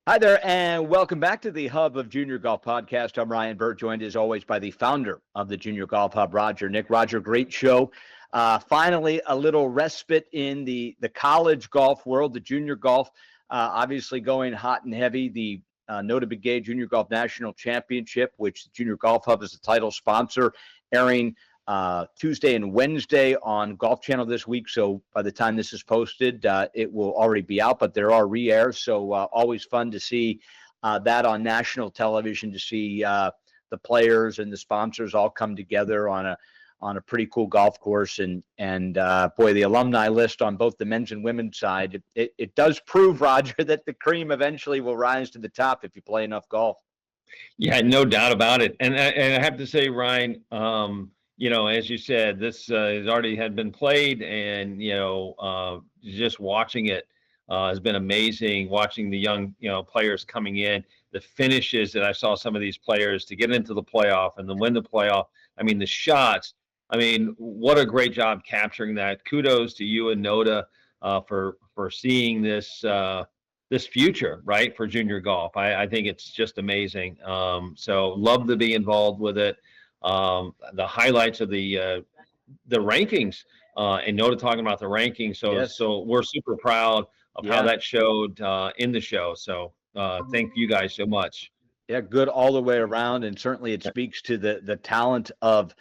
Hi there, and welcome back to the Hub of Junior Golf Podcast. I'm Ryan Burt, joined as always by the founder of the Junior Golf Hub, Roger Nick. Roger, great show. Finally, a little respite in the college golf world, the junior golf, obviously going hot and heavy. The Nota Begay Junior Golf National Championship, which the Junior Golf Hub is the title sponsor, airing Tuesday and Wednesday on Golf Channel this week. So by the time this is posted, it will already be out, but there are re-airs. So always fun to see that on national television, to see the players and the sponsors all come together on a pretty cool golf course. And boy, the alumni list on both the men's and women's side, it does prove, Roger, that the cream eventually will rise to the top if you play enough golf. Yeah, no doubt about it. And I have to say, Ryan, as you said, this has already had been played, and just watching it has been amazing. Watching the young players coming in, the finishes that I saw some of these players to get into the playoff and then win the playoff. I mean, the shots. I mean, what a great job capturing that. Kudos to you and Nota for seeing this future, right, for junior golf. I think it's just amazing. So love to be involved with it. The highlights of the rankings, and Nota talking about the rankings. So Yes. so we're super proud of how that showed in the show. So thank you guys so much. Yeah, good all the way around, and certainly it speaks to the talent of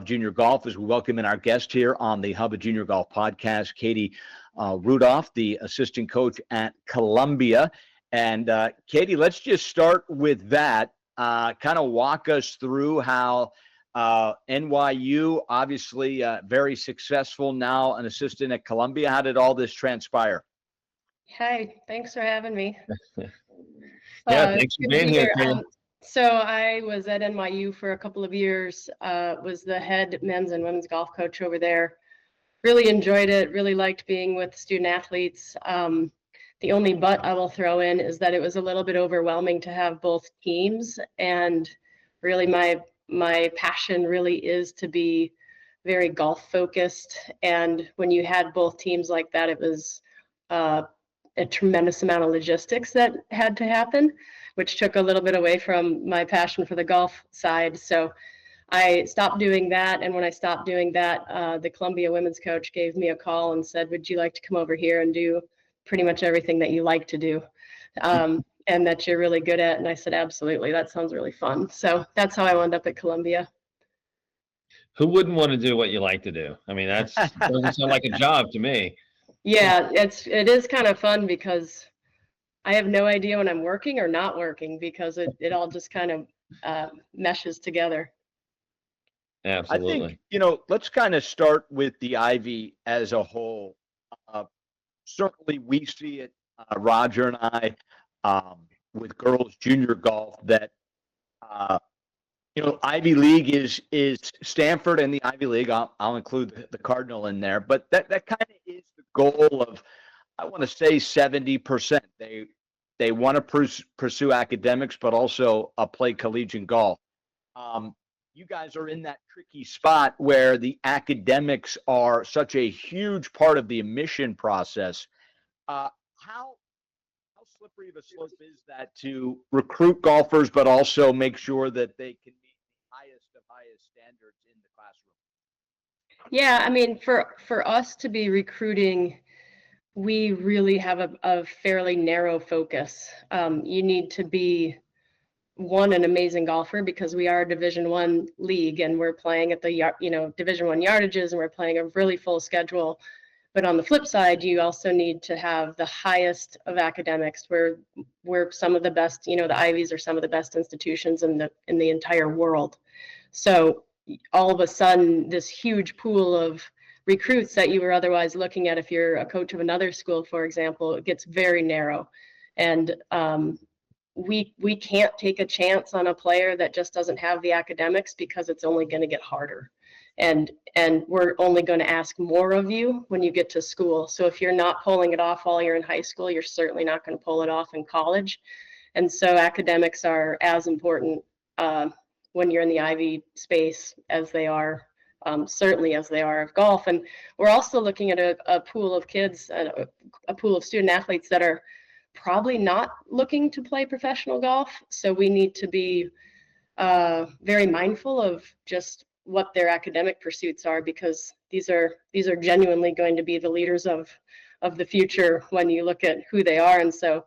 junior golf as we welcome in our guest here on the Hub of Junior Golf podcast, Katie Rudolph, the assistant coach at Columbia. And Katie, let's just start with that. Kind of walk us through how NYU, obviously very successful now, an assistant at Columbia. How did all this transpire? Hi, thanks for having me. Yeah, thanks for Good to being be here, here. Katie. So I was at NYU for a couple of years, was the head men's and women's golf coach over there. Really enjoyed it, really liked being with student athletes. The only but I will throw in is that it was a little bit overwhelming to have both teams, and really my passion really is to be very golf focused. And when you had both teams like that, it was a tremendous amount of logistics that had to happen, which took a little bit away from my passion for the golf side. So I stopped doing that. And when I stopped doing that, the Columbia women's coach gave me a call and said, would you like to come over here and do pretty much everything that you like to do, and that you're really good at? And I said, absolutely. That sounds really fun. So that's how I wound up at Columbia. Who wouldn't want to do what you like to do? I mean, that doesn't sound like a job to me. Yeah, it is kind of fun because I have no idea when I'm working or not working, because it all just kind of meshes together. Absolutely. I think, let's kind of start with the Ivy as a whole. Certainly we see it, Roger and I, with girls junior golf, that Ivy League is Stanford and the Ivy League. I'll include the Cardinal in there, but that kind of is the goal of, I want to say 70%. They want to pursue academics, but also play collegiate golf. You guys are in that tricky spot where the academics are such a huge part of the admission process. How slippery of a slope is that to recruit golfers, but also make sure that they can meet the highest of highest standards in the classroom? Yeah, I mean, for us to be recruiting, we really have a fairly narrow focus. You need to be an amazing golfer, because we are a Division I league and we're playing at the Division I yardages, and we're playing a really full schedule. But on the flip side, you also need to have the highest of academics. We're some of the best. The Ivies are some of the best institutions in the entire world. So all of a sudden, this huge pool of recruits that you were otherwise looking at, if you're a coach of another school, for example, it gets very narrow. And we can't take a chance on a player that just doesn't have the academics, because it's only going to get harder. And we're only going to ask more of you when you get to school. So if you're not pulling it off while you're in high school, you're certainly not going to pull it off in college. And so academics are as important when you're in the Ivy space as they are, certainly as they are of golf. And we're also looking at a pool of kids, a pool of student athletes that are probably not looking to play professional golf. So we need to be very mindful of just what their academic pursuits are, because these are genuinely going to be the leaders of the future when you look at who they are. And so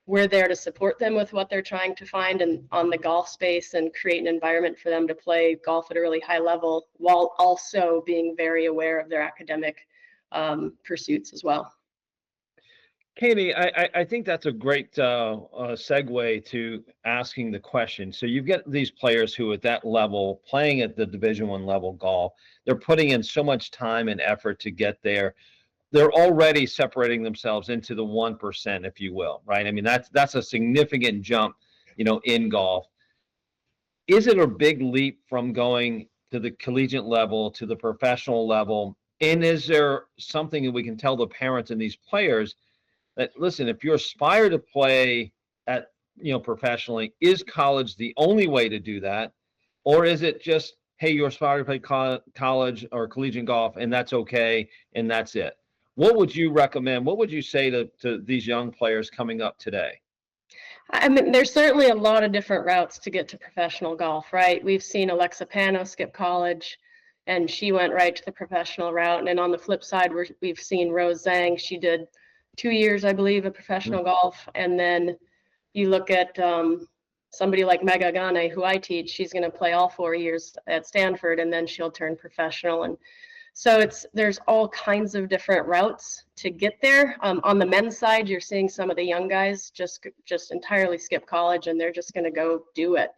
we're there to support them with what they're trying to find and on the golf space, and create an environment for them to play golf at a really high level, while also being very aware of their academic pursuits as well. Katie, I think that's a great segue to asking the question. So you've got these players who at that level, playing at the Division I level golf, they're putting in so much time and effort to get there. They're already separating themselves into the 1%, if you will, right? I mean, that's a significant jump, in golf. Is it a big leap from going to the collegiate level to the professional level? And is there something that we can tell the parents and these players that, listen, if you aspire to play at, professionally, is college the only way to do that? Or is it just, hey, you aspire to play college or collegiate golf, and that's okay, and that's it? What would you recommend? What would you say to these young players coming up today? I mean, there's certainly a lot of different routes to get to professional golf, right? We've seen Alexa Pano skip college, and she went right to the professional route. And then on the flip side, we've seen Rose Zhang. She did 2 years, I believe, of professional golf. And then you look at somebody like Megha Ganne, who I teach. She's going to play all 4 years at Stanford, and then she'll turn professional. And so there's all kinds of different routes to get there. On the men's side, you're seeing some of the young guys just entirely skip college, and they're just going to go do it.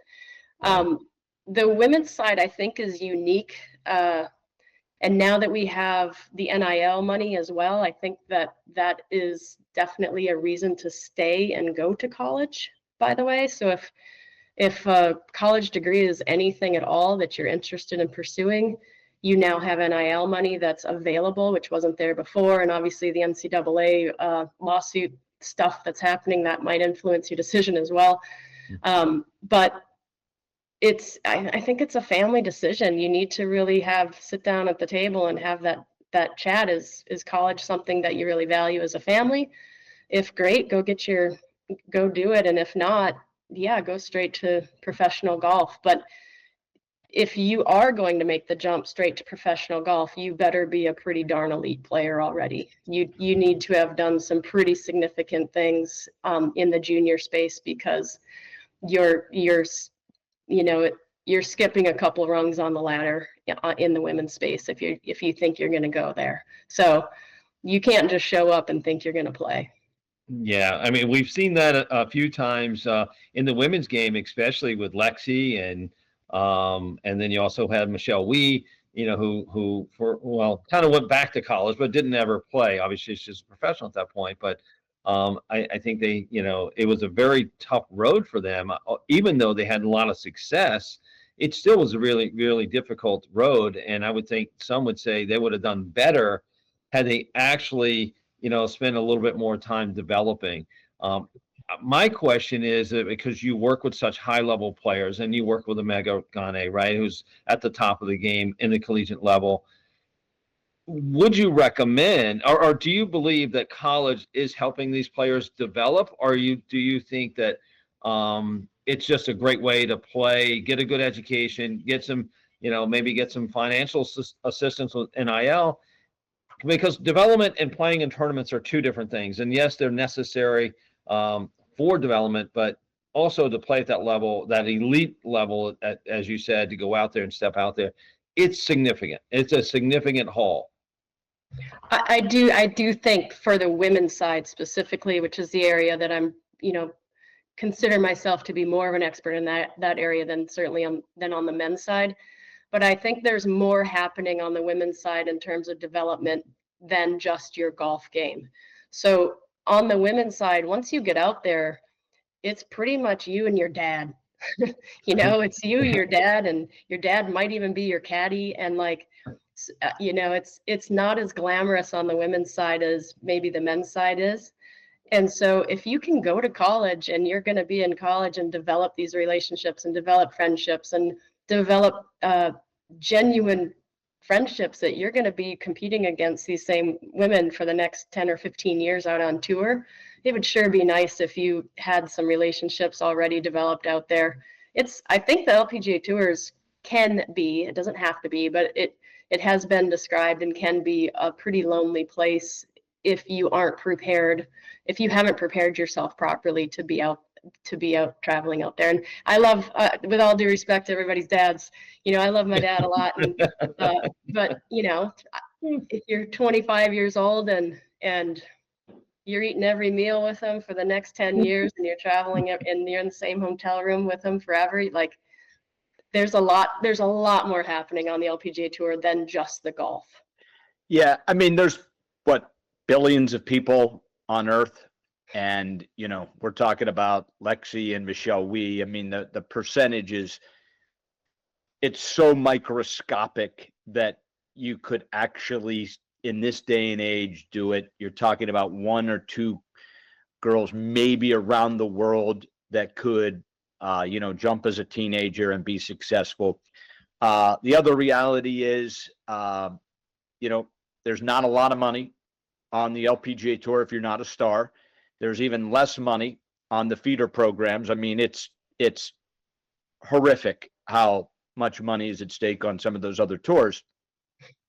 The women's side, I think, is unique. And now that we have the NIL money as well, I think that is definitely a reason to stay and go to college, by the way. So if a college degree is anything at all that you're interested in pursuing, you now have NIL money that's available, which wasn't there before. And obviously the NCAA lawsuit stuff that's happening, that might influence your decision as well. But I think it's a family decision. You need to really sit down at the table and have that chat. Is college something that you really value as a family? If great, go do it. And if not, yeah, go straight to professional golf. But if you are going to make the jump straight to professional golf, you better be a pretty darn elite player already. You need to have done some pretty significant things in the junior space, because you're skipping a couple rungs on the ladder in the women's space if you think you're going to go there. So you can't just show up and think you're going to play. Yeah, I mean, we've seen that a few times in the women's game, especially with Lexi, and then you also had Michelle Wee, who kind of went back to college but didn't ever play. Obviously, she's a professional at that point, but I think they, it was a very tough road for them. Even though they had a lot of success, it still was a really, really difficult road. And I would think some would say they would have done better had they actually, spent a little bit more time developing. My question is, because you work with such high-level players, and you work with a Megha Ganne, right, who's at the top of the game in the collegiate level, would you recommend, or do you believe that college is helping these players develop, or do you think that it's just a great way to play, get a good education, get some, maybe get some financial assistance with NIL? Because development and playing in tournaments are two different things. And yes, they're necessary for development, but also to play at that level, that elite level, as you said, to go out there and step out there, it's significant. It's a significant haul. I do think for the women's side specifically, which is the area that I'm, consider myself to be more of an expert in that area than on the men's side. But I think there's more happening on the women's side in terms of development than just your golf game. So on the women's side, once you get out there, it's pretty much you and your dad. It's you, your dad, and your dad might even be your caddy. And it's not as glamorous on the women's side as maybe the men's side is. And so if you can go to college, and you're going to be in college and develop these relationships and develop friendships and develop genuine friendships, that you're going to be competing against these same women for the next 10 or 15 years out on tour, it would sure be nice if you had some relationships already developed out there. I think the LPGA tours can be, it doesn't have to be, but it has been described and can be a pretty lonely place if you aren't prepared, if you haven't prepared yourself properly to be out traveling out there. And I love, with all due respect to everybody's dads, I love my dad a lot, and but if you're 25 years old and you're eating every meal with him for the next 10 years and you're traveling and you're in the same hotel room with him forever, like there's a lot more happening on the LPGA tour than just the golf. Yeah, I mean, there's billions of people on Earth, and we're talking about Lexi and Michelle Wie. I mean, the percentage it's so microscopic that you could actually, in this day and age, do it. You're talking about one or two girls maybe around the world that could jump as a teenager and be successful. The other reality is there's not a lot of money on the LPGA tour if you're not a star. There's even less money on the feeder programs. I mean, it's horrific how much money is at stake on some of those other tours.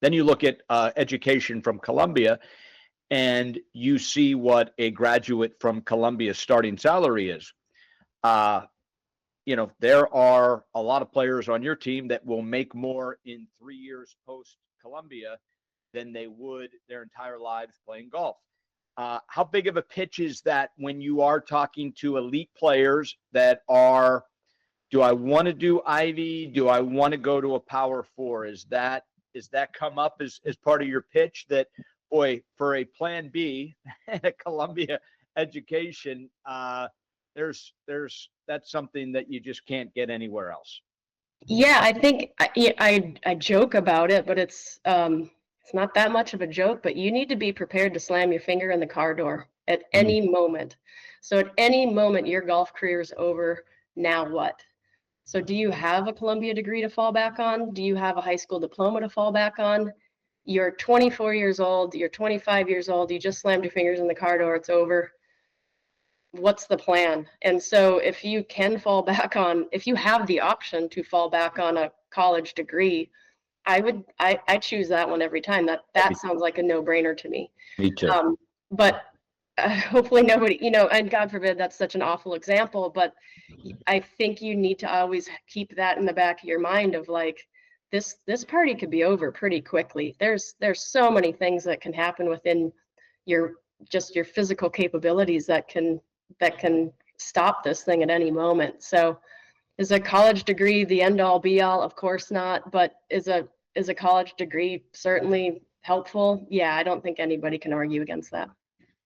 Then you look at education from Columbia, and you see what a graduate from Columbia's starting salary is. There are a lot of players on your team that will make more in 3 years post Columbia than they would their entire lives playing golf. How big of a pitch is that when you are talking to elite players that are, do I want to do Ivy? Do I want to go to a Power Four? Is that come up as part of your pitch that, boy, for a plan B and a Columbia education, that's something that you just can't get anywhere else? Yeah, I think I joke about it, but it's not that much of a joke, but you need to be prepared to slam your finger in the car door at any moment. So at any moment, your golf career is over. Now what? So do you have a Columbia degree to fall back on? Do you have a high school diploma to fall back on? You're 24 years old, you're 25 years old, you just slammed your fingers in the car door, it's over. What's the plan? And so if you can fall back on, if you have the option to fall back on a college degree, I choose that one every time. That sounds like a no-brainer to me. Me too. But hopefully nobody, and God forbid that's such an awful example, but I think you need to always keep that in the back of your mind of like, this party could be over pretty quickly. There's so many things that can happen within your physical capabilities that can stop this thing at any moment. So is a college degree the end all be all? Of course not, but is a college degree certainly helpful? Yeah, I don't think anybody can argue against that.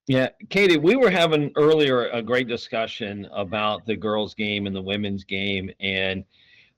Yeah, Katie, we were having earlier a great discussion about the girls' game and the women's game, and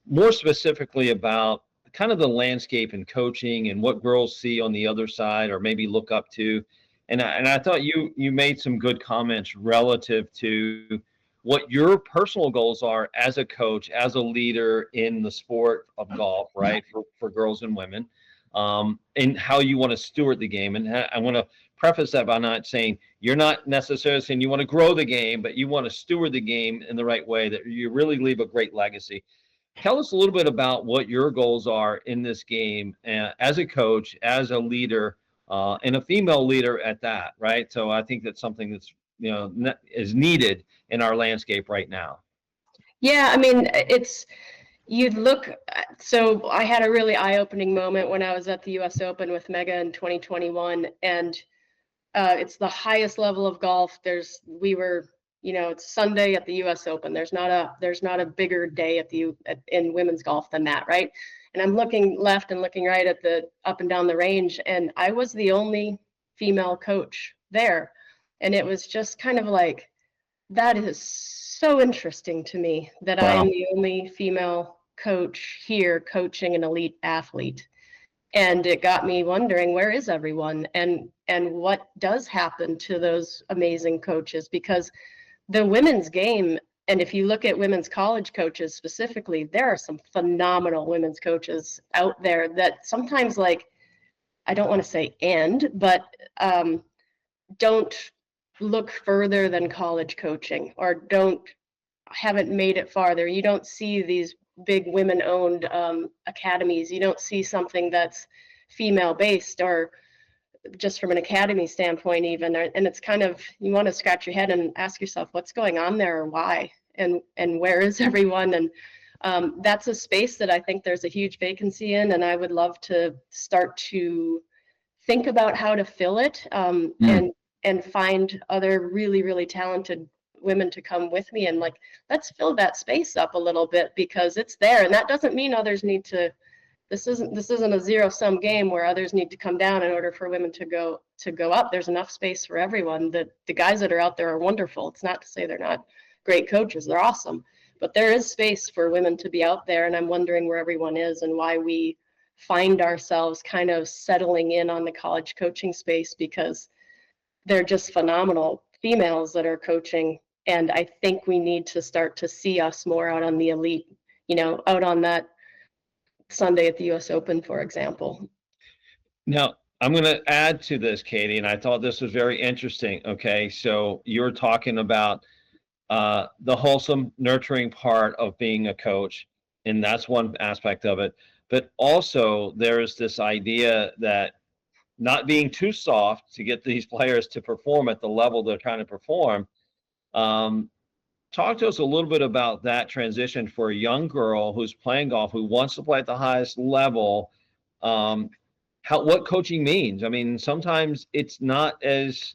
more specifically about kind of the landscape and coaching and what girls see on the other side or maybe look up to. And I thought you made some good comments relative to what your personal goals are as a coach, as a leader in the sport of golf, right, for girls and women, and how you want to steward the game. And I want to preface that by not saying you're not necessarily saying you want to grow the game, but you want to steward the game in the right way, that you really leave a great legacy. Tell us a little bit about what your goals are in this game as a coach, as a leader, and a female leader at that, right? So I think that's something that's, is needed in our landscape right now. Yeah, I mean, so I had a really eye-opening moment when I was at the US Open with Megha in 2021, and it's the highest level of golf. It's Sunday at the US Open. There's not a bigger day in women's golf than that, right? And I'm looking left and looking right at the up and down the range, and I was the only female coach there. And it was just kind of like, that is so interesting to me that Wow. I am the only female coach here coaching an elite athlete. And it got me wondering, where is everyone, and what does happen to those amazing coaches? Because the women's game, and if you look at women's college coaches specifically, there are some phenomenal women's coaches out there that sometimes, like, I don't want to say but don't look further than college coaching, or haven't made it farther. You don't see these big women-owned academies. You don't see something that's female-based, or just from an academy standpoint even. And it's kind of, you want to scratch your head and ask yourself what's going on there, or why, and where is everyone. And that's a space that I think there's a huge vacancy in, and I would love to start to think about how to fill it, and find other really, really talented women to come with me, and like, let's fill that space up a little bit, because it's there. And that doesn't mean others need to, this isn't a zero-sum game where others need to come down in order for women to go up. There's enough space for everyone. The guys that are out there are wonderful. It's not to say they're not great coaches. They're awesome. But there is space for women to be out there, and I'm wondering where everyone is and why we find ourselves kind of settling in on the college coaching space, because they're just phenomenal females that are coaching. And I think we need to start to see us more out on the elite, out on that Sunday at the US Open, for example. Now, I'm going to add to this, Katie, and I thought this was very interesting. Okay, so you're talking about the wholesome, nurturing part of being a coach, and that's one aspect of it. But also, there's this idea that not being too soft to get these players to perform at the level they're trying to perform. Talk to us a little bit about that transition for a young girl who's playing golf, who wants to play at the highest level. What coaching means. I mean, sometimes it's not as.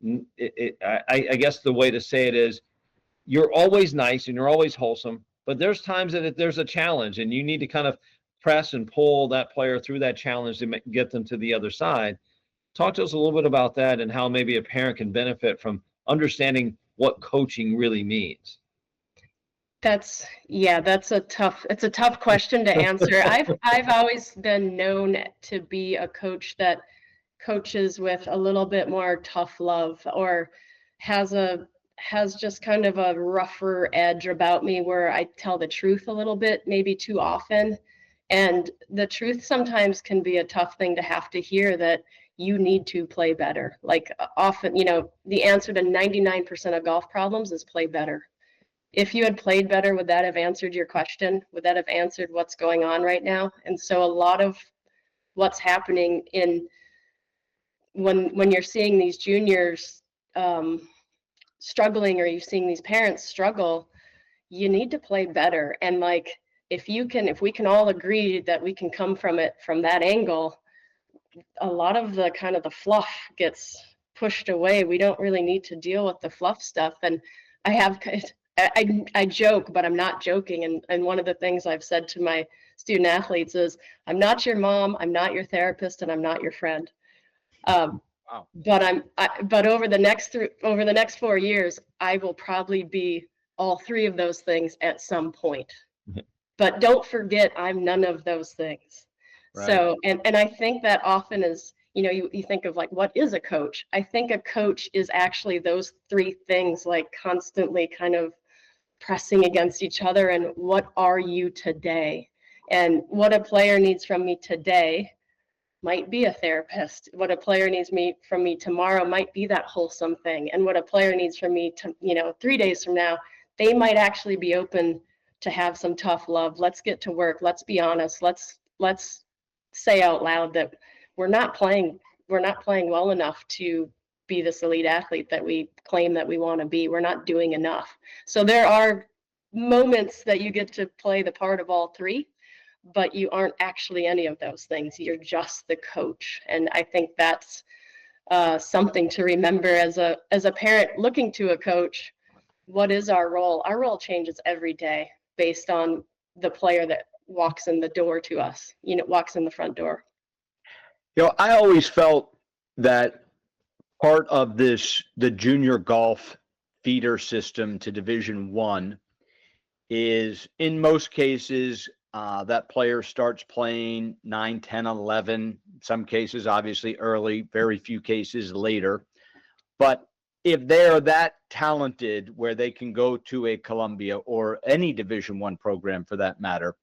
I guess the way to say it is, you're always nice and you're always wholesome, but there's times that there's a challenge, and you need to kind of press and pull that player through that challenge to get them to the other side. Talk to us a little bit about that, and how maybe a parent can benefit from understanding what coaching really means. It's a tough question to answer. I've always been known to be a coach that coaches with a little bit more tough love, or has just kind of a rougher edge about me, where I tell the truth a little bit, maybe too often. And the truth sometimes can be a tough thing to have to hear, that you need to play better. Like, often, the answer to 99% of golf problems is play better. If you had played better, would that have answered your question? Would that have answered what's going on right now? And so a lot of what's happening when you're seeing these juniors struggling, or you're seeing these parents struggle, you need to play better. And like, if we can all agree that we can come from that angle, a lot of the kind of the fluff gets pushed away. We don't really need to deal with the fluff stuff. And I joke, but I'm not joking. And one of the things I've said to my student athletes is, I'm not your mom, I'm not your therapist, and I'm not your friend. Wow. But over the next 4 years, I will probably be all three of those things at some point. But don't forget, I'm none of those things. Right. So, and I think that often is, you think of like, what is a coach? I think a coach is actually those three things, like constantly kind of pressing against each other. And what are you today? And what a player needs from me today might be a therapist. What a player needs from me tomorrow might be that wholesome thing. And what a player needs from me 3 days from now, they might actually be open to have some tough love. Let's get to work. Let's be honest. Let's say out loud that we're not playing well enough to be this elite athlete that we claim that we want to be. We're not doing enough. So there are moments that you get to play the part of all three, but you aren't actually any of those things. You're just the coach. And I think that's something to remember as a parent looking to a coach. What is our role? Our role changes every day based on the player that walks in the door to us, walks in the front door. I always felt that part of the junior golf feeder system to Division I is, in most cases, that player starts playing 9, 10, 11, some cases obviously early, very few cases later. But if they're that talented where they can go to a Columbia or any Division I program for that matter,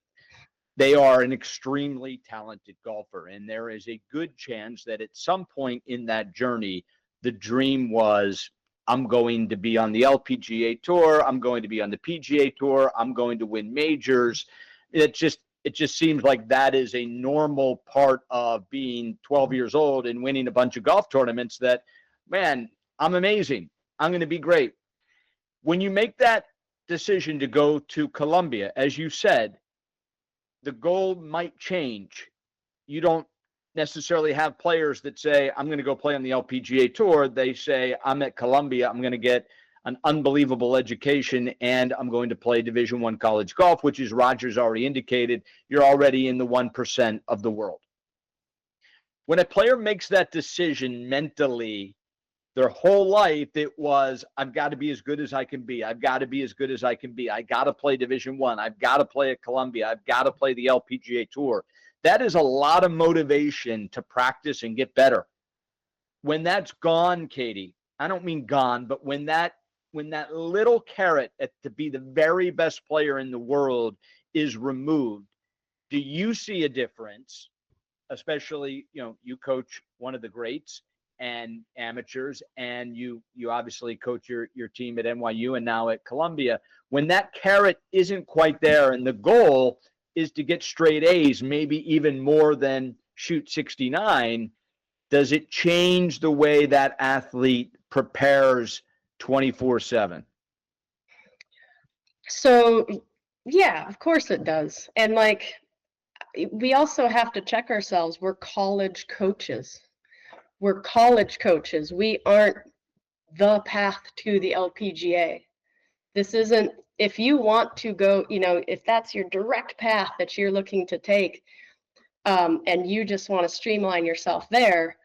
they are an extremely talented golfer. And there is a good chance that at some point in that journey, the dream was I'm going to be on the LPGA Tour. I'm going to be on the PGA Tour. I'm going to win majors. It just seems like that is a normal part of being 12 years old and winning a bunch of golf tournaments that, man, I'm amazing. I'm going to be great. When you make that decision to go to Columbia, as you said, the goal might change. You don't necessarily have players that say, I'm going to go play on the LPGA Tour. They say, I'm at Columbia. I'm going to get an unbelievable education, and I'm going to play Division I college golf, which is Roger's already indicated. You're already in the 1% of the world. When a player makes that decision mentally, their whole life, it was, I've got to be as good as I can be. I've got to be as good as I can be. I got to play Division I. I've got to play at Columbia. I've got to play the LPGA Tour. That is a lot of motivation to practice and get better. When that's gone, Katie, I don't mean gone, but when that little carrot to be the very best player in the world is removed, do you see a difference? Especially, you coach one of the greats and amateurs, and you obviously coach your team at NYU and now at Columbia. When that carrot isn't quite there and the goal is to get straight A's, maybe even more than shoot 69, does it change the way that athlete prepares 24/7? So, yeah, of course it does. And we also have to check ourselves. We're college coaches. We aren't the path to the LPGA. This isn't, if you want to go, if that's your direct path that you're looking to take, and you just want to streamline yourself there,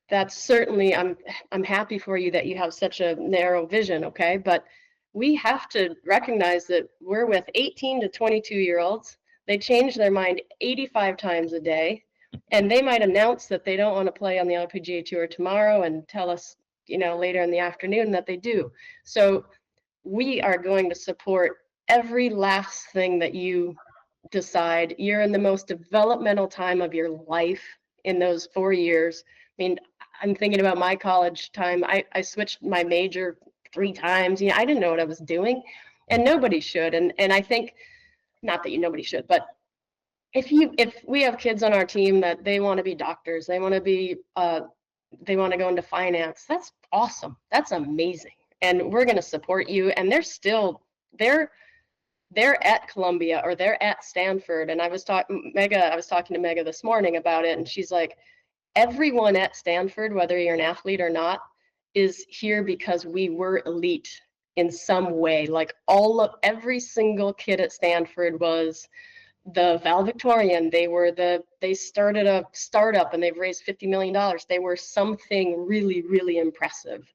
that's certainly, I'm happy for you that you have such a narrow vision, okay? But we have to recognize that we're with 18 to 22-year-olds. They change their mind 85 times a day, and they might announce that they don't want to play on the LPGA Tour tomorrow and tell us, later in the afternoon that they do. So we are going to support every last thing that you decide. You're in the most developmental time of your life in those 4 years. I mean, I'm thinking about my college time. I switched my major 3 times. I didn't know what I was doing, and nobody should. And I think, not that nobody should, but if we have kids on our team that they want to be doctors, they want to go into finance, that's awesome. That's amazing. And we're going to support you. And they're at Columbia or they're at Stanford. And I was talking to Megha this morning about it, and she's like, everyone at Stanford, whether you're an athlete or not, is here because we were elite in some way. Like every single kid at Stanford was the valedictorian. They started a startup and they've raised $50 million. They were something really, really impressive.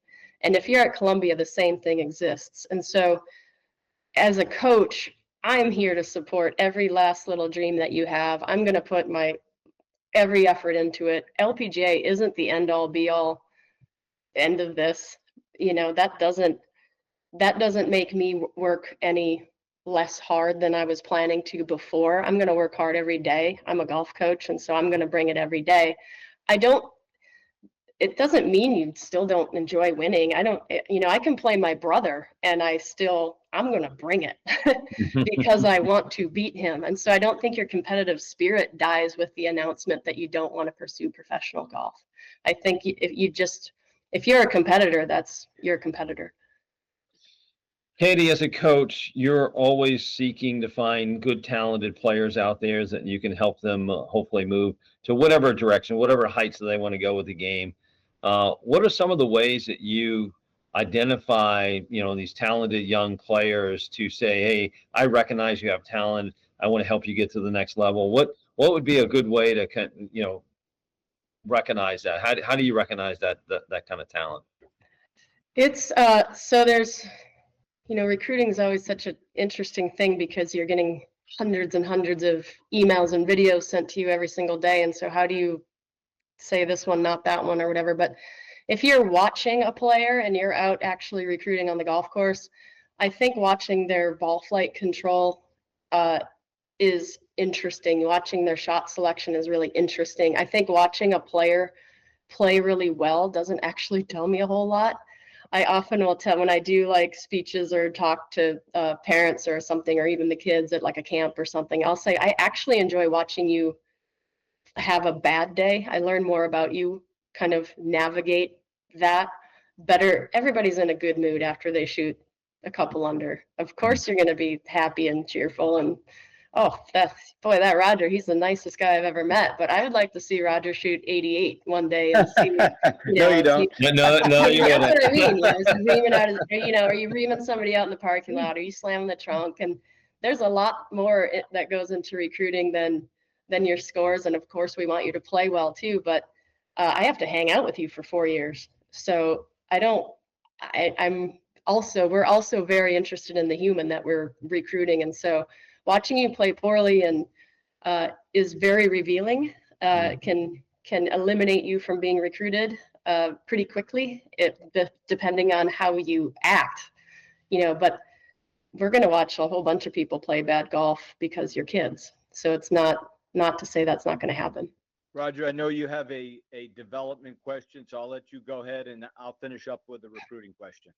And if you're at Columbia, the same thing exists. And so as a coach, I'm here to support every last little dream that you have. I'm going to put my every effort into it. LPGA isn't the end all be all end of this. That doesn't make me work any less hard than I was planning to before. I'm going to work hard every day. I'm a golf coach, and so I'm going to bring it every day. It doesn't mean you still don't enjoy winning. I can play my brother and I'm going to bring it because I want to beat him. And so I don't think your competitive spirit dies with the announcement that you don't want to pursue professional golf. I think if you're a competitor, you're a competitor. Katie, as a coach, you're always seeking to find good, talented players out there that you can help them hopefully move to whatever direction, whatever heights that they want to go with the game. What are some of the ways that you identify, these talented young players to say, hey, I recognize you have talent. I want to help you get to the next level. What would be a good way to, recognize that? How do you recognize that kind of talent? It's so there's, recruiting is always such an interesting thing because you're getting hundreds and hundreds of emails and videos sent to you every single day. And so how do you say this one, not that one or whatever? But if you're watching a player and you're out actually recruiting on the golf course, I think watching their ball flight control is interesting. Watching their shot selection is really interesting. I think watching a player play really well doesn't actually tell me a whole lot. I often will tell when I do like speeches or talk to parents or something, or even the kids at like a camp or something, I'll say, I actually enjoy watching you have a bad day. I learn more about you, kind of navigate that better. Everybody's in a good mood after they shoot a couple under. Of course, you're going to be happy and cheerful. And oh, that Roger, he's the nicest guy I've ever met. But I would like to see Roger shoot 88 one day and see, No, you don't. No, you that's wouldn't. what I mean. Is he reaming out, are you reaming somebody out in the parking lot? Are you slamming the trunk? And there's a lot more that goes into recruiting than your scores. And of course, we want you to play well too. But I have to hang out with you for 4 years, so we're also very interested in the human that we're recruiting, and so watching you play poorly and is very revealing. Can eliminate you from being recruited pretty quickly, depending on how you act, but we're going to watch a whole bunch of people play bad golf because you're kids. So it's not to say that's not going to happen. Roger, I know you have a development question, so I'll let you go ahead and I'll finish up with a recruiting question.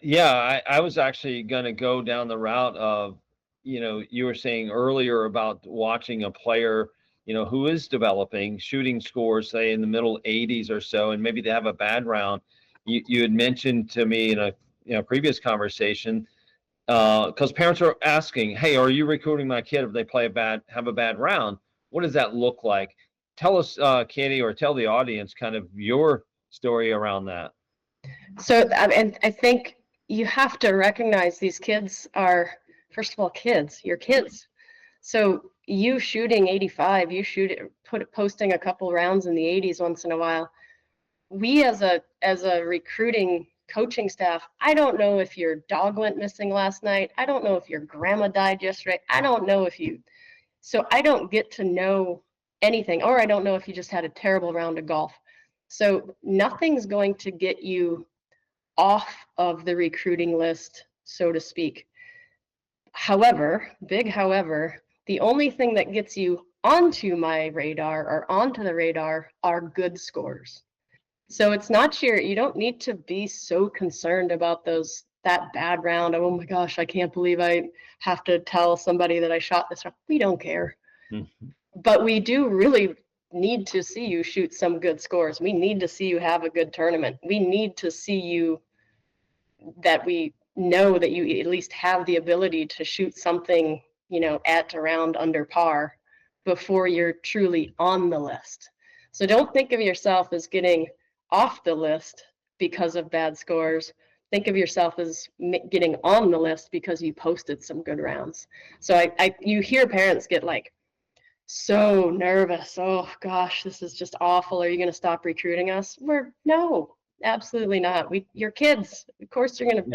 Yeah, I was actually going to go down the route of, you were saying earlier about watching a player, who is developing shooting scores, say in the middle 80s or so, and maybe they have a bad round. You had mentioned to me in a previous conversation, because parents are asking, hey, are you recruiting my kid if they have a bad round? What does that look like? Tell us, Katie, or tell the audience kind of your story around that. So, and I think you have to recognize these kids are, first of all, kids. You're kids. So you shooting 85, posting a couple rounds in the 80s once in a while. We as a recruiting coaching staff, I don't know if your dog went missing last night. I don't know if your grandma died yesterday. I don't know so I don't get to know anything, or I don't know if you just had a terrible round of golf. So nothing's going to get you off of the recruiting list, so to speak. However, the only thing that gets you onto my radar or onto the radar are good scores. So it's not you don't need to be so concerned about that bad round. Oh my gosh, I can't believe I have to tell somebody that I shot this round. We don't care. Mm-hmm. But we do really need to see you shoot some good scores. We need to see you have a good tournament. We need to see that we know that you at least have the ability to shoot something, at around under par before you're truly on the list. So don't think of yourself as getting off the list because of bad scores. Think of yourself as getting on the list because you posted some good rounds. So you hear parents get like so nervous. Oh gosh, this is just awful. Are you going to stop recruiting us? No, absolutely not. You're kids. Of course you're going to.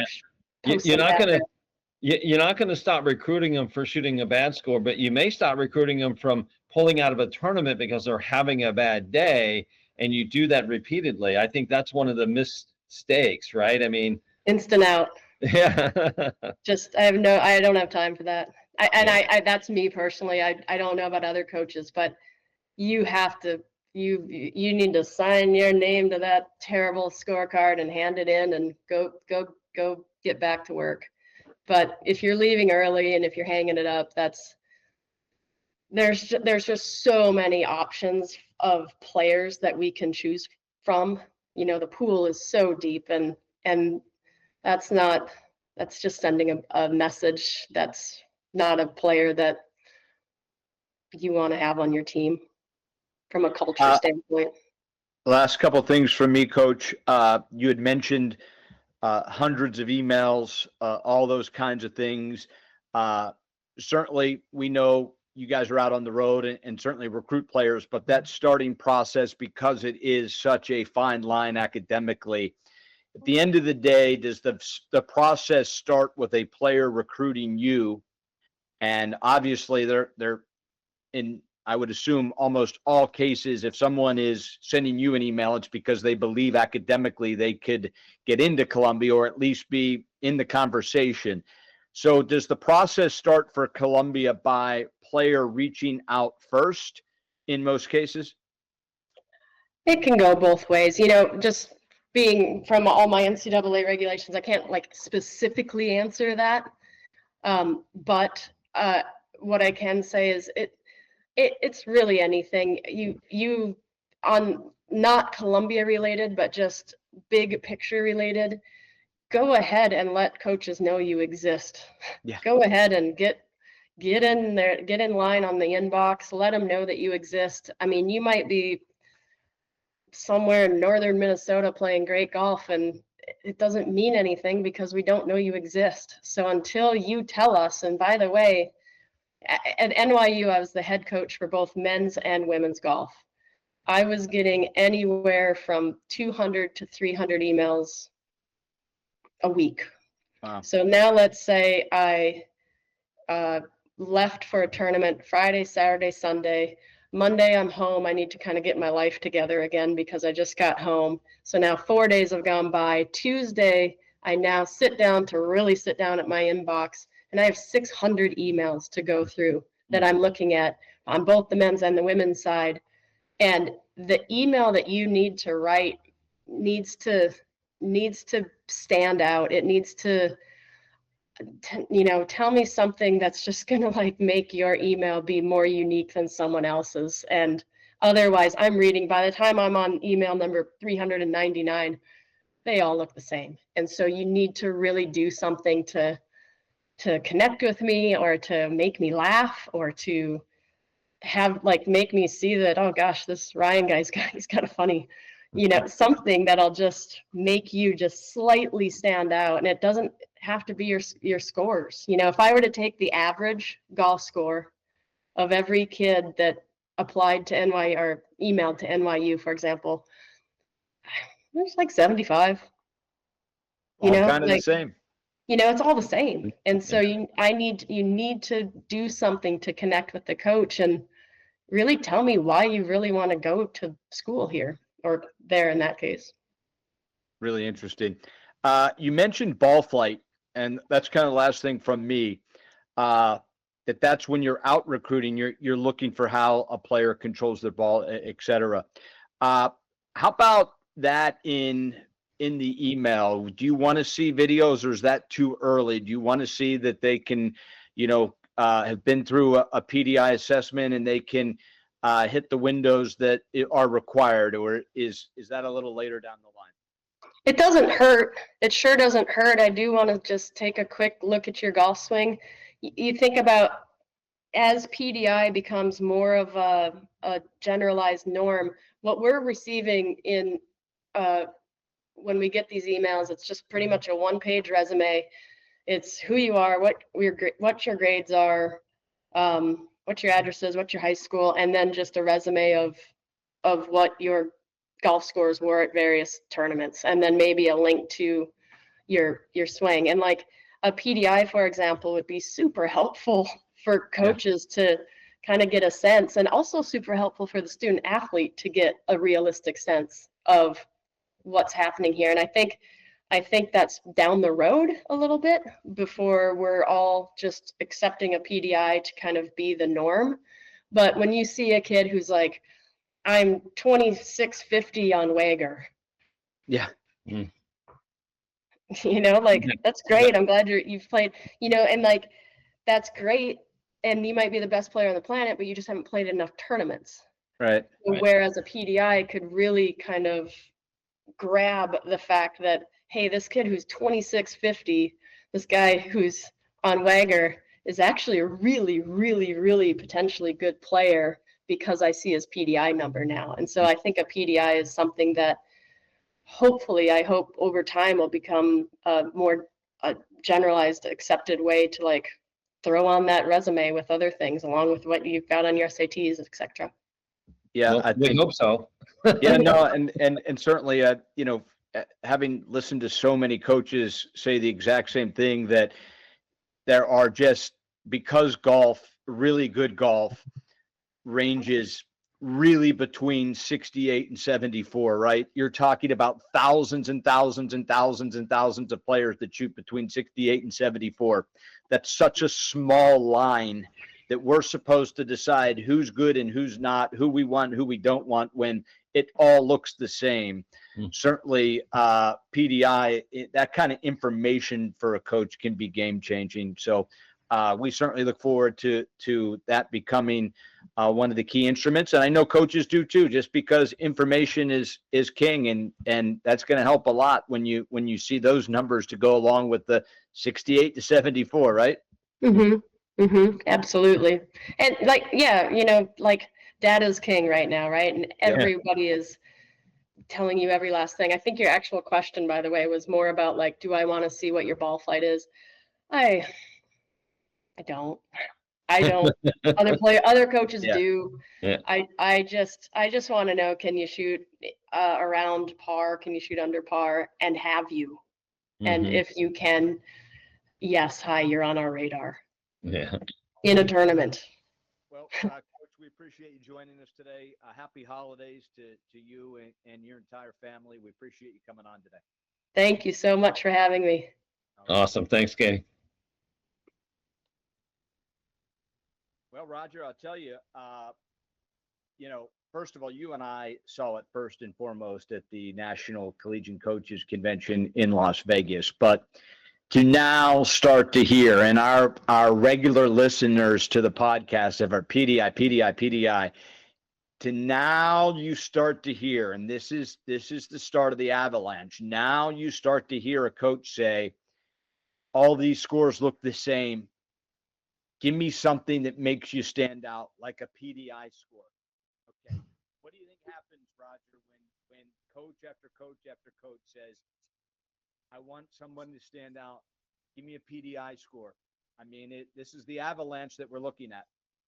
You're not going to stop recruiting them for shooting a bad score, but you may stop recruiting them from pulling out of a tournament because they're having a bad day. And you do that repeatedly. I think that's one of the mistakes, right? I mean, instant out. Yeah. I don't have time for that. That's me personally. I don't know about other coaches, but you have to, you need to sign your name to that terrible scorecard and hand it in and go get back to work. But if you're leaving early and if you're hanging it up, there's just so many options of players that we can choose from. The pool is so deep, and that's just sending a message that's not a player that you want to have on your team from a culture standpoint. Last couple of things from me, Coach. You had mentioned hundreds of emails, all those kinds of things. Certainly, we know you guys are out on the road and certainly recruit players, but that starting process, because it is such a fine line academically, at the end of the day, does the process start with a player recruiting you? And obviously they're in, I would assume, almost all cases, if someone is sending you an email, it's because they believe academically they could get into Columbia or at least be in the conversation. So does the process start for Columbia by player reaching out first in most cases? It can go both ways. Just being from all my NCAA regulations, I can't like specifically answer that. But what I can say is it's really anything you on, not Columbia related, but just big picture related. Go ahead and let coaches know you exist. Yeah. Go ahead and get in there, get in line on the inbox, let them know that you exist. I mean, you might be somewhere in northern Minnesota playing great golf, and it doesn't mean anything because we don't know you exist. So until you tell us, and by the way, at NYU, I was the head coach for both men's and women's golf. I was getting anywhere from 200 to 300 emails a week. Wow. So now let's say I left for a tournament Friday, Saturday, Sunday. Monday, I'm home. I need to kind of get my life together again because I just got home. So now 4 days have gone by. Tuesday, I now sit down to really sit down at my inbox, and I have 600 emails to go through that I'm looking at on both the men's and the women's side. And the email that you need to write needs to stand out. It needs to, tell me something that's just going to like make your email be more unique than someone else's. And otherwise, I'm reading, by the time I'm on email number 399, they all look the same. And so you need to really do something to connect with me, or to make me laugh, or to have like make me see that, oh gosh, this Ryan guy's he's kind of funny, something that'll just make you just slightly stand out. And it doesn't have to be your scores. If I were to take the average golf score of every kid that applied to NYU or emailed to NYU, for example, there's like 75. All kind of the same. It's all the same. And so you need to do something to connect with the coach and really tell me why you really want to go to school here or there in that case. Really interesting. You mentioned ball flight, and that's kind of the last thing from me. That's when you're out recruiting, you're looking for how a player controls their ball, et cetera. How about that in the email? Do you want to see videos, or is that too early? Do you want to see that they can, have been through a PDI assessment and they can hit the windows that are required, or is that a little later down the line? It doesn't hurt. It sure doesn't hurt. I do want to just take a quick look at your golf swing. You think about, as PDI becomes more of a generalized norm, what we're receiving in when we get these emails, it's just pretty much a one-page resume. It's who you are, what your grades are, what your address is, what your high school, and then just a resume of what your golf scores were at various tournaments, and then maybe a link to your swing. And like a PDI, for example, would be super helpful for coaches to kind of get a sense, and also super helpful for the student athlete to get a realistic sense of what's happening here. And I think that's down the road a little bit before we're all just accepting a PDI to kind of be the norm. But when you see a kid who's like, I'm 2650 on Wager. Yeah. That's great. I'm glad you've played, and like, that's great. And you might be the best player on the planet, but you just haven't played enough tournaments. Right. Whereas a PDI could really kind of grab the fact that, hey, this kid who's 2650, this guy who's on Wager is actually a really, really, really potentially good player because I see his PDI number now. And so I think a PDI is something that hopefully, I hope over time will become a more generalized, accepted way to like throw on that resume with other things along with what you've got on your SATs, etc. Yeah, well, I hope so. Yeah, no, and certainly, having listened to so many coaches say the exact same thing, that there are just, because really good golf ranges really between 68 and 74, right? You're talking about thousands and thousands and thousands and thousands of players that shoot between 68 and 74. That's such a small line that we're supposed to decide who's good and who's not, who we want, who we don't want, when it all looks the same. certainly PDI, that kind of information for a coach can be game changing. So we certainly look forward to that becoming one of the key instruments. And I know coaches do too, just because information is king, and that's going to help a lot when you see those numbers to go along with the 68 to 74, right? Absolutely. And like, yeah, like data's king right now, right? And everybody is telling you every last thing. I think your actual question, by the way, was more about like, do I want to see what your ball flight is? I don't. Other coaches do. Yeah. I just want to know, can you shoot around par? Can you shoot under par? And have you? And if you can, yes, hi, you're on our radar. Yeah. In a tournament. Well, Coach, we appreciate you joining us today. Happy holidays to you and your entire family. We appreciate you coming on today. Thank you so much for having me. Awesome. Thanks, Katie. Well, Roger, I'll tell you, first of all, you and I saw it first and foremost at the National Collegiate Coaches Convention in Las Vegas. But to now start to hear, and our regular listeners to the podcast of our PDI, to now you start to hear, and this is the start of the avalanche. Now you start to hear a coach say, all these scores look the same. Give me something that makes you stand out, like a PDI score. Okay. What do you think happens, Roger, when coach after coach after coach says, I want someone to stand out. Give me a PDI score. I mean, this is the avalanche that we're looking at.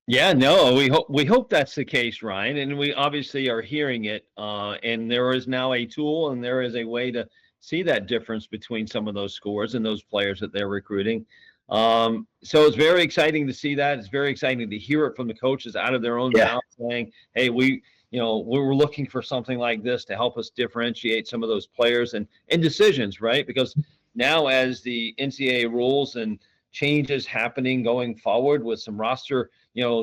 Yeah, no, we hope that's the case, Ryan, and we obviously are hearing it. And there is now a tool, and there is a way to see that difference between some of those scores and those players that they're recruiting. So it's very exciting to see that. It's very exciting to hear it from the coaches out of their own mouth saying, hey, we were looking for something like this to help us differentiate some of those players and decisions, right? Because now as the NCAA rules and changes happening going forward with some roster,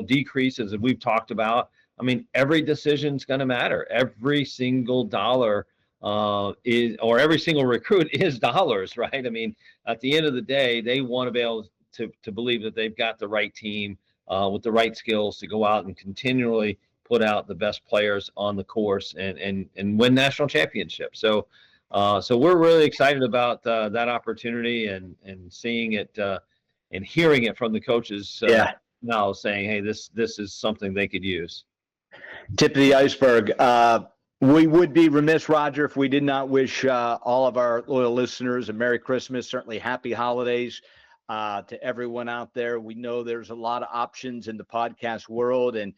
decreases that we've talked about, I mean, every decision's going to matter. Every single dollar or every single recruit is dollars, right? I mean, at the end of the day, they want to be able to believe that they've got the right team with the right skills to go out and continually put out the best players on the course and win national championships. So we're really excited about that opportunity and seeing it and hearing it from the coaches now saying, hey, this is something they could use. Tip of the iceberg. We would be remiss, Roger, if we did not wish all of our loyal listeners a Merry Christmas, certainly happy holidays to everyone out there. We know there's a lot of options in the podcast world, and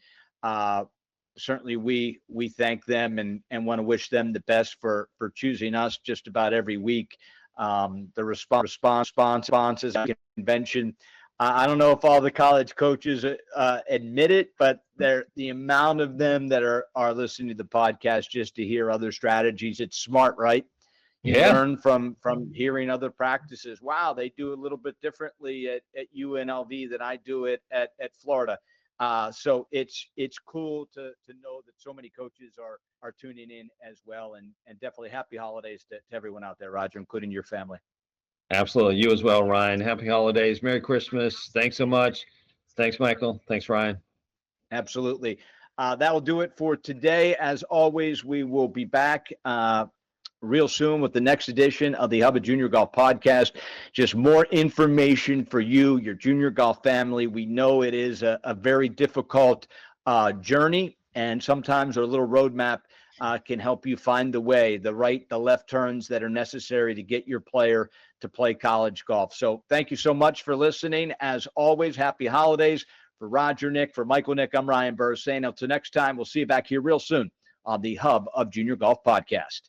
certainly we thank them and want to wish them the best for choosing us just about every week. The responses at the convention. I don't know if all the college coaches admit it, but the amount of them that are listening to the podcast just to hear other strategies. It's smart, right? You learn from hearing other practices. Wow, they do a little bit differently at UNLV than I do it at Florida. So it's cool to know that so many coaches are tuning in as well, and definitely happy holidays to everyone out there, Roger, including your family. Absolutely. You as well, Ryan. Happy holidays. Merry Christmas. Thanks so much. Thanks, Michael. Thanks, Ryan. Absolutely. That will do it for today. As always, we will be back real soon with the next edition of the Hub of Junior Golf podcast. Just more information for you, your junior golf family. We know it is a very difficult journey, and sometimes our little roadmap can help you find the way, the right, the left turns that are necessary to get your player to play college golf. So thank you so much for listening. As always, happy holidays. For Roger, Nick, for Michael, Nick, I'm Ryan Burr saying until next time, we'll see you back here real soon on the Hub of Junior Golf podcast.